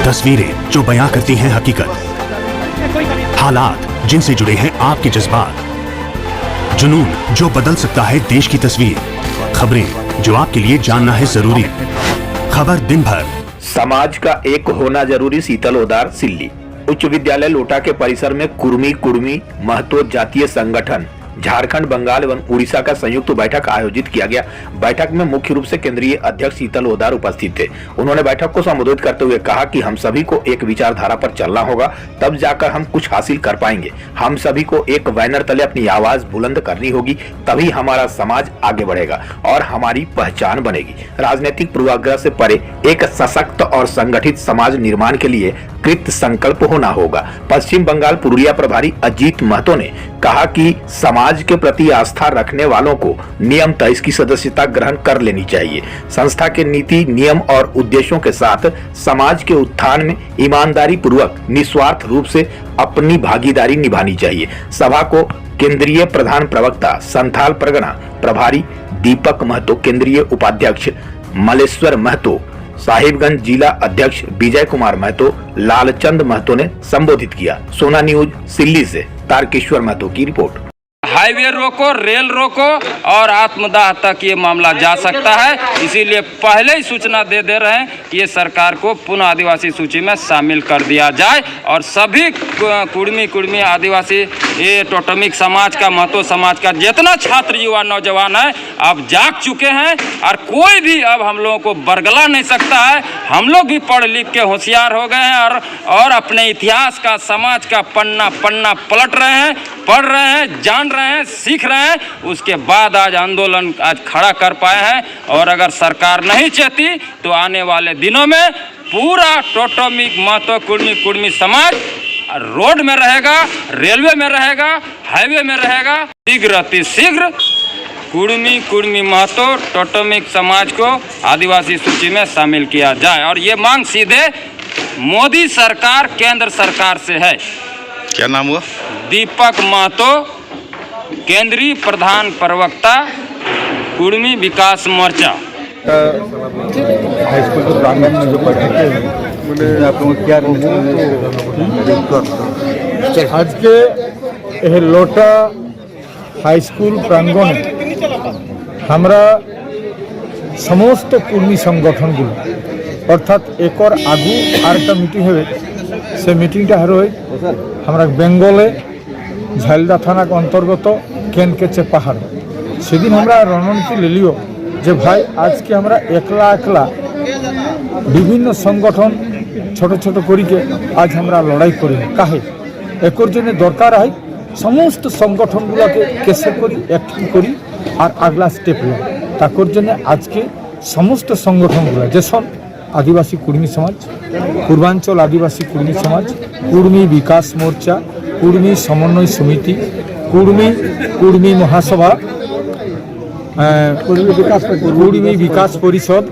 तस्वीरें जो बयां करती हैं हकीकत, हालात जिनसे जुड़े हैं आपके जज्बात, जुनून जो बदल सकता है देश की तस्वीर, खबरें जो आपके लिए जानना है जरूरी। खबर दिन भर। समाज का एक होना जरूरी। शीतल ओदार, सिल्ली। उच्च विद्यालय लोटा के परिसर में कुर्मी कुर्मी महतो जातीय संगठन झारखंड, बंगाल एवं उड़ीसा का संयुक्त बैठक आयोजित किया गया। बैठक में मुख्य रूप से केंद्रीय अध्यक्ष शीतल ओदार उपस्थित थे। उन्होंने बैठक को संबोधित करते हुए कहा कि हम सभी को एक विचारधारा पर चलना होगा, तब जाकर हम कुछ हासिल कर पाएंगे। हम सभी को एक बैनर तले अपनी आवाज बुलंद करनी होगी, तभी हमारा समाज आगे बढ़ेगा और हमारी पहचान बनेगी। राजनीतिक पूर्वाग्रह से परे एक सशक्त और संगठित समाज निर्माण के लिए कृत संकल्प होना होगा। पश्चिम बंगाल पुरुलिया प्रभारी अजीत महतो ने कहा कि समाज के प्रति आस्था रखने वालों को नियमतः इसकी सदस्यता ग्रहण कर लेनी चाहिए। संस्था के नीति, नियम और उद्देश्यों के साथ समाज के उत्थान में ईमानदारी पूर्वक निस्वार्थ रूप से अपनी भागीदारी निभानी चाहिए। सभा को केंद्रीय प्रधान प्रवक्ता संथाल परगना प्रभारी दीपक महतो, केंद्रीय उपाध्यक्ष मलेश्वर महतो, साहिबगंज जिला अध्यक्ष विजय कुमार महतो, लालचंद महतो ने संबोधित किया। सोना न्यूज सिल्ली से तारकेश्वर महतो की रिपोर्ट। हाईवे रोको, रेल रोको और आत्मदाह तक ये मामला जा सकता है। इसीलिए पहले ही सूचना दे रहे हैं कि ये सरकार को पुनः आदिवासी सूची में शामिल कर दिया जाए और सभी कुर्मी आदिवासी, ये टोटमिक समाज का, महतो समाज का जितना छात्र युवा नौजवान है अब जाग चुके हैं और कोई भी अब हम लोगों को बरगला नहीं सकता है। हम लोग भी पढ़ लिख के होशियार हो गए हैं और अपने इतिहास का, समाज का पन्ना पलट रहे हैं, पढ़ रहे हैं, जान रहे हैं, सीख रहे हैं। उसके बाद आज आंदोलन आज खड़ा कर पाए हैं और अगर सरकार नहीं चाहती तो आने वाले दिनों में पूरा टोटमिक महतो कुर्मी समाज रोड में रहेगा, रेलवे में रहेगा, हाईवे में रहेगा। शीघ्र अतिशीघ्र कुर्मी महतो टोटमिक समाज को आदिवासी सूची में शामिल किया जाए और ये मांग सीधे मोदी सरकार, केंद्र सरकार से है। क्या नाम हुआ? दीपक महतो, केंद्रीय प्रधान प्रवक्ता कुर्मी विकास मोर्चा। हाई स्कूल के प्रांगण में जो बैठकें हैं आप लोग क्या आज के लोटा हाई स्कूल प्रांगण हमरा समस्त कुर्मी संगठनगुलो अर्थात एक और आगू आरेकटा मीटिंग है से मीटिंगटा हरो हमरा बेंगले झालदा थाना के अंतर्गत केनकेचे पहाड़ से दिन हमरा रणनीति ले लियो जे भाई आज के हमरा एकला विभिन्न संगठन छोट छोट करी के आज हमरा लड़ाई करी काहे एक जने दरकार है समस्त संगठन गुला के कैसे करी एक्टिव करी और अगला स्टेप लो ताकर जने आज के समस्त संगठन गुला जैसन आदिवासी कुर्मी समाज, पूर्वांचल आदिवासी कुर्मी समाज, कुर्मी विकास मोर्चा, कुर्मी समन्वय समिति, कुर्मी महासभा, कुर्मी विकास परिषद,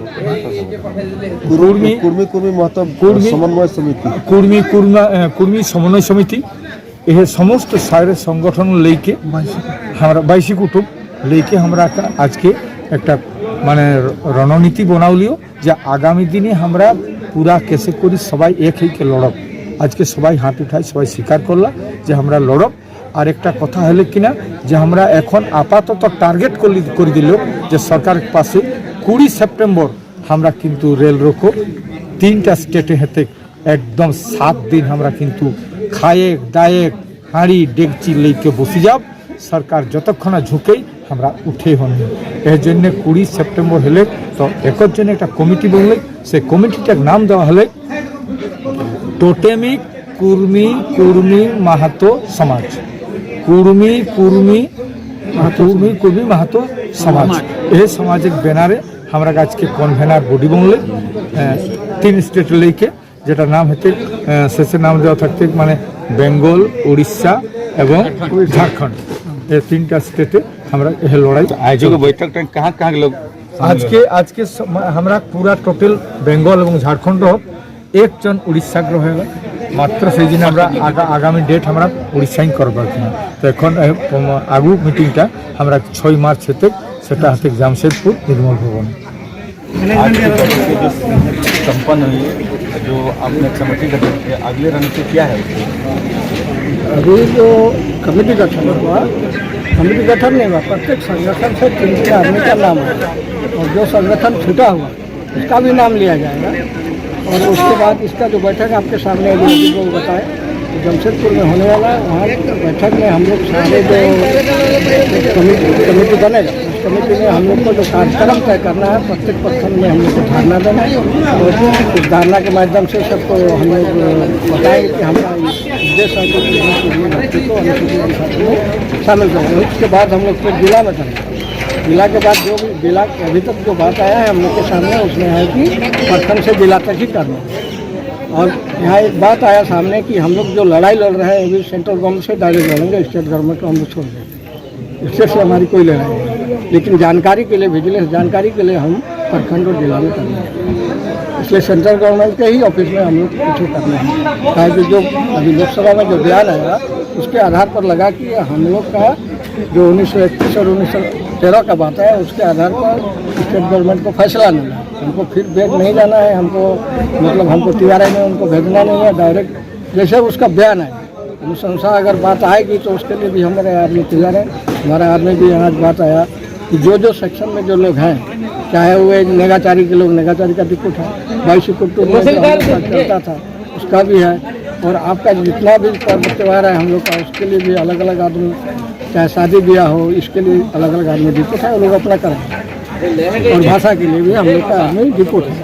कुर्मी समन्वय समिति, यह समस्त सारे संगठन लेके हमारा 22 कुटुंब लेके हमरा आज के एक माने रणनीति बनावलियो जे आगामी दिने हमरा पूरा कैसे करी सबाई एक ही के लड़ब। आज के सबाई हाथ उठाई सबाई स्वीकार करला जे हमरा लड़ब और एक कथा है कि ना जे हमरा एखन आपातत टार्गेट कर दिल जे सरकार के पास 20 सेप्टेम्बर हमरा किन्तु रेल रोको 3टा स्टेटे हेते एकदम 7 दिन हमरा किन्तु खाए दाए हाड़ी डेगची लेके बसि जाब सरकार जतक्षण झुके हमरा उठे होने एह 20 सेप्टेम्बर हेले तो एक जन एक कमिटी बनले से कमिटीटार नाम देवा हले टोटेमिक कुर्मी महतो समाज, कुर्मी महतो समाज। यह सामाजिक बैनारे हमरा आज के कन्वेनार बॉडी बनले 3 स्टेट लेके जेटा नाम हेते शेषे नाम देवा थाकते माने बेंगल, उड़ीसा एवं झारखंड, ये 3टा स्टेटे हमरा यह लड़ाई आयोजक बैठक कहाँ लोग आज के हमरा पूरा टोटल बेंगल और झारखंड एक जन उड़ीसा रहेगा मात्र से दिन हमरा आगामी डेट हमरा उड़ीसा ही करबार तो एखन आगू मीटिंगटा हमरा 6 मार्च हेतु सेटा हेतु जामशेदपुर निर्मल भवन संपन्न हुई जो आपने कमेटी गठन किया, अगले रणनीति क्या है? अभी जो कमेटी गठन हुआ, कमेटी गठन नहीं हुआ, प्रत्येक संगठन से 3 आदमी का नाम है और जो संगठन छूटा हुआ उसका भी नाम लिया जाएगा। और उसके बाद इसका जो बैठक आपके सामने अभी को बताए जमशेदपुर में होने वाला है, वहाँ बैठक में हम लोग सारे जो कमेटी बनेगा, उस कमेटी में हम लोग को जो कार्यक्रम तय करना है, प्रत्येक प्रखंड में हम लोग को धारणा देना है और उस धारणा के माध्यम से सबको हम लोग बताएंगे कि हमारा उद्देश्य है कि अनुसूचित में शामिल करेंगे। उसके बाद हम लोग फिर जिला में करेंगे। जिला के बाद जो भी जिला अभी तक जो बात आया है हम लोग के सामने, उसमें है कि प्रखंड से जिला तक ही करना है। और यहाँ एक बात आया सामने कि हम लोग जो लड़ाई लड़ रहे हैं अभी सेंट्रल गवर्नमेंट से डायरेक्ट लड़ेंगे, स्टेट गवर्नमेंट को हम लोग छोड़ देंगे, इससे हमारी कोई लड़ाई नहीं। लेकिन जानकारी के लिए, विजिलेंस जानकारी के लिए हम प्रखंड और जिला में करना है। इसलिए सेंट्रल गवर्नमेंट के ही ऑफिस में हम लोग कुछ करना है। ताकि जो अभी लोकसभा में जो बयान आया उसके आधार पर लगा कि हम लोग का जो 1931 और 1913 का बात है, उसके आधार पर स्टेट गवर्नमेंट को फैसला लेना है। हमको फिर बैग नहीं जाना है, हमको मतलब हमको TRI में उनको भेजना नहीं है, डायरेक्ट जैसे उसका बयान है अनुशंसा अगर बात आएगी तो उसके लिए भी हमारे आदमी तैयार है। हमारा आदमी भी आज बात आया कि जो सेक्शन में जो लोग हैं, चाहे वो नेगाचारी के लोग, नेगाचारी का टिकट है, 22 कुटुंब चलता था उसका भी है, और आपका जितना भी पर्व त्यौहार है हम लोग का, उसके लिए भी अलग अलग आदमी, चाहे शादी ब्याह हो, इसके लिए अलग अलग आदमी डिपोट है, वो लोग अपना करेंगे। और भाषा के लिए भी हम लोग का आदमी डिपोट है।